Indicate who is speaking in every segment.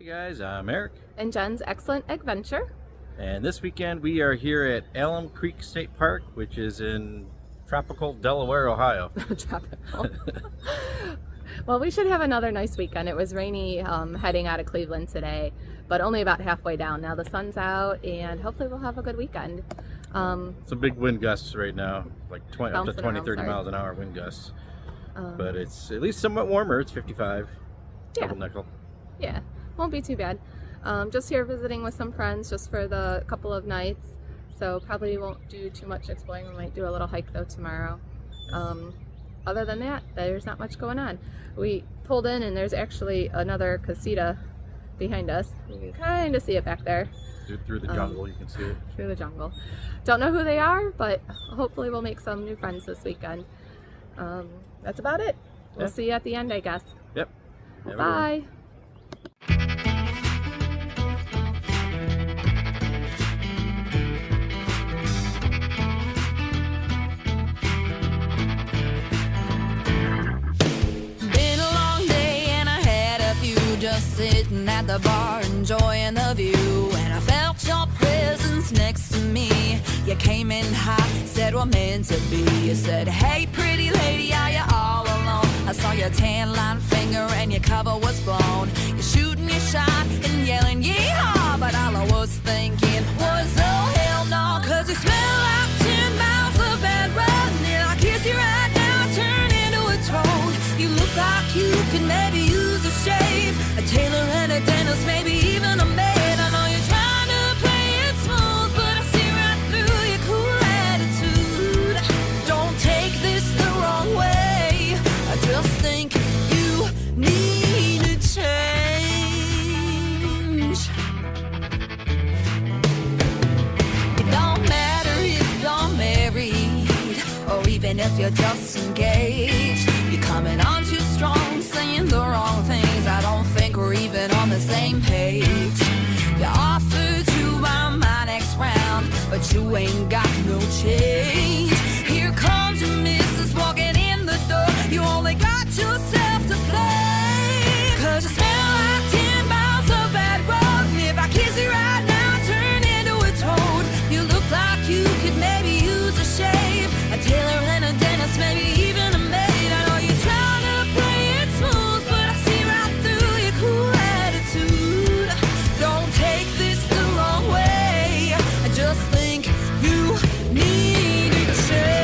Speaker 1: Hey guys, I'm Eric,
Speaker 2: and Jen's excellent adventure.
Speaker 1: and this weekend we are here at Alum Creek State Park, which is in tropical Delaware, Ohio.
Speaker 2: Tropical. Well, we should have another nice weekend. It was rainy heading out of Cleveland today, but only about halfway down. Now the sun's out, and hopefully we'll have a good weekend.
Speaker 1: Some big wind gusts right now, like up to 20, 30
Speaker 2: sorry.
Speaker 1: miles an hour wind gusts. But it's at least somewhat warmer. It's 55.
Speaker 2: Yeah.
Speaker 1: Double nickel.
Speaker 2: Yeah, won't be too bad. Just here visiting with some friends just for the couple of nights, so probably won't do too much exploring. We might do a little hike though tomorrow. Other than that, there's not much going on. We pulled in and there's actually another casita behind us. You can kind of see it back there.
Speaker 1: Through the jungle, you can see it.
Speaker 2: Through the jungle. Don't know who they are, but hopefully we'll make some new friends this weekend. That's about it. We'll see you at the end, I guess.
Speaker 1: Yep. Have a good one.
Speaker 2: Bye.
Speaker 3: Sitting at the bar enjoying the view, and I felt your presence next to me. You came in hot, said we're meant to be. You said, hey pretty lady, are you all alone? I saw your tan line finger and your cover was blown. You're shooting your shot and yelling yeehaw, but all I was thinking was oh hell no, cause you smell like 10 miles of bad road, and I kiss you right now, turn into a toad. You look like you could maybe use a shave, a tailor and a dentist, maybe even a maid. I know you're trying to play it smooth, but I see right through your cool attitude. Don't take this the wrong way, I just think you need a change. It don't matter if you're married, or even if you're just engaged. You're coming on too strong, saying the wrong things. I don't think we're even on the same page. You offered to buy my next round, but you ain't got no change. Here comes your missus walking in the door. You only got yourself to blame, cause you smell like 10 miles of bad road, and if I kiss you right now, turn into a toad. You look like you could maybe use a shave, a tailor and a dentist, maybe even a maid. I know you're trying to play it smooth, but I see right through your cool attitude. Don't take this the wrong way, I just think you need a change.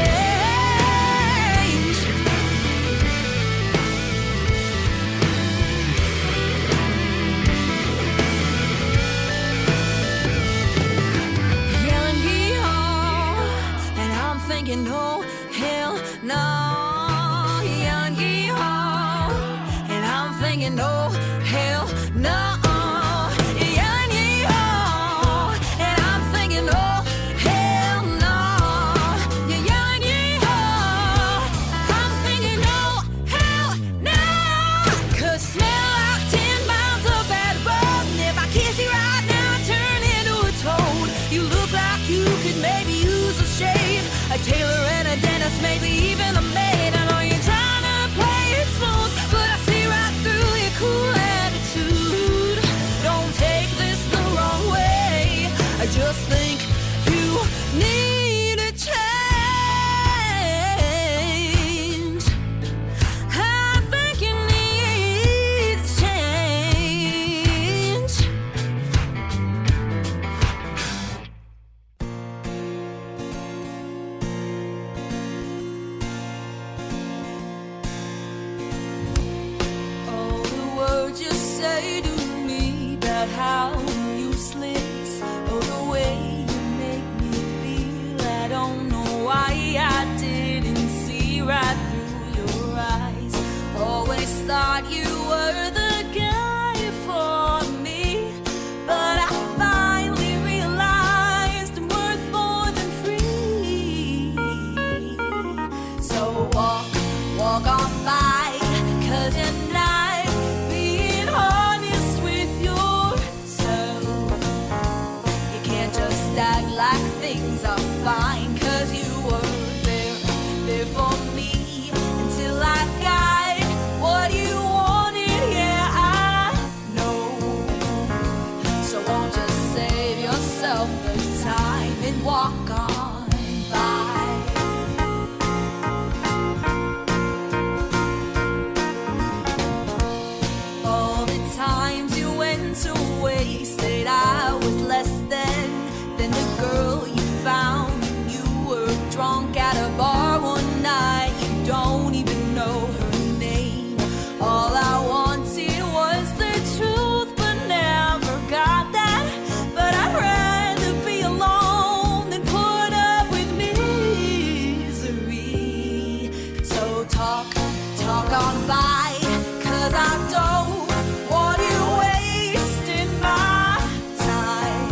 Speaker 3: Yelling yee-haw, and I'm thinking no, hell no. Yelling yee-haw, and I'm thinking no, hell no. Yelling yee-haw, and I'm thinking no, hell no. You're yelling yee-haw, I'm thinking no, hell no. Cause you smell like 10 miles of bad road, and if I kiss you right now, I turn into a toad. You look like you could maybe use a shave, a tailor and a dentist, maybe even a maid. I know you're trying to play it smooth, but I see right through your cool attitude. Don't take this the wrong way, I just think you need a change. I think you need a change. Oh, the words you say to me about how useless, oh, the way you make me feel. I don't know why I didn't see right through your eyes. Always thought you were the guy for me, but I finally realized I'm worth more than free. So walk on by, cause you're not being honest with yourself. on by, 'cause I don't want you wasting my time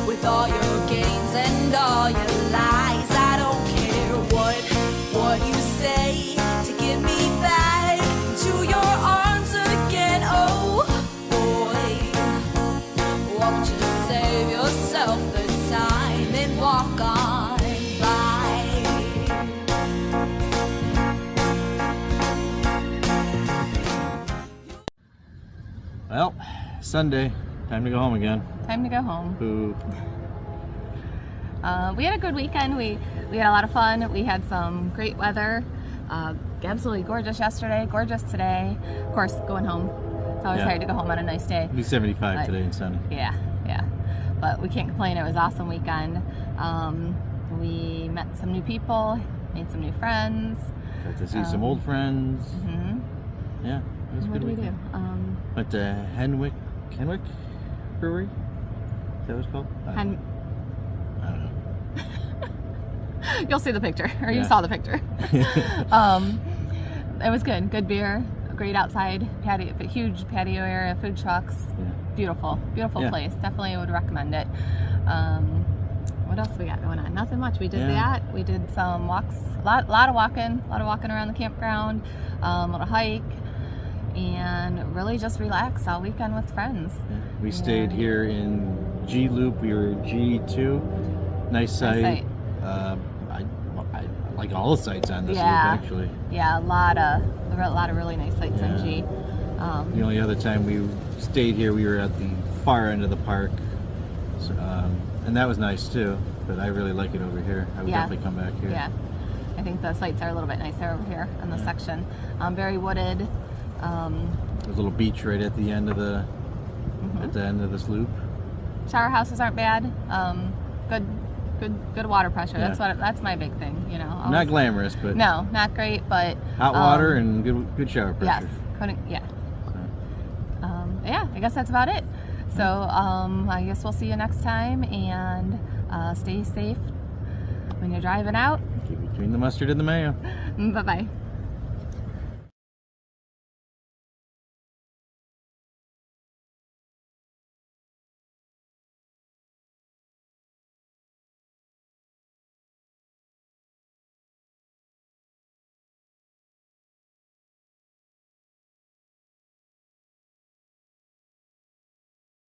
Speaker 3: with all your games and all your lies. I don't care what you say to get me back to your arms again. Oh boy, won't you save yourself the time and walk on by?
Speaker 1: Well, Sunday, time to go home again.
Speaker 2: Time to go home.
Speaker 1: Boo.
Speaker 2: We had a good weekend. We had a lot of fun. We had some great weather. Absolutely gorgeous yesterday, gorgeous today. Of course, going home. It's always
Speaker 1: Yeah.
Speaker 2: hard to go home on a nice day.
Speaker 1: It'll be 75
Speaker 2: But-
Speaker 1: today and sunny.
Speaker 2: Yeah. But we can't complain. It was an awesome weekend. We met some new people, made some new friends.
Speaker 1: Got to see some old friends.
Speaker 2: hmm
Speaker 1: Yeah, it was a
Speaker 2: What
Speaker 1: good
Speaker 2: did we do?
Speaker 1: weekend. Went to Henmick Brewery? Is that what it's called? I don't know.
Speaker 2: You'll see the picture, or you
Speaker 1: Yeah.
Speaker 2: saw the picture. It was good. Good beer, great outside patio, huge patio area, food trucks.
Speaker 1: Yeah.
Speaker 2: Beautiful
Speaker 1: Yeah.
Speaker 2: place. Definitely would recommend it. What else we got going on? Nothing much. We did
Speaker 1: Yeah.
Speaker 2: that. We did some walks, a lot of walking around the campground, a little hike, and really just relax all weekend with friends.
Speaker 1: Yeah. We stayed here in G Loop. We were G2. Nice site.
Speaker 2: site.
Speaker 1: I like all the sites on this loop,
Speaker 2: Yeah.
Speaker 1: actually.
Speaker 2: Yeah, a lot of really nice sites
Speaker 1: Yeah.
Speaker 2: in G.
Speaker 1: The only other time we stayed here, we were at the far end of the park, so, and that was nice too. But I really like it over here. I would
Speaker 2: Yeah.
Speaker 1: definitely come back here.
Speaker 2: Yeah, I think the sites are a little bit nicer over here in the
Speaker 1: Yeah.
Speaker 2: section. Very wooded.
Speaker 1: There's a little beach right at the end of the this loop.
Speaker 2: Shower houses aren't bad. Good water pressure.
Speaker 1: Yeah.
Speaker 2: That's my big thing. You know.
Speaker 1: Not
Speaker 2: Always-
Speaker 1: glamorous, but
Speaker 2: No, not great, but
Speaker 1: hot water and good shower pressure.
Speaker 2: yes, yeah. I guess that's about it. So I guess we'll see you next time, and stay safe when you're driving out.
Speaker 1: Keep between the mustard and the mayo.
Speaker 2: Bye bye.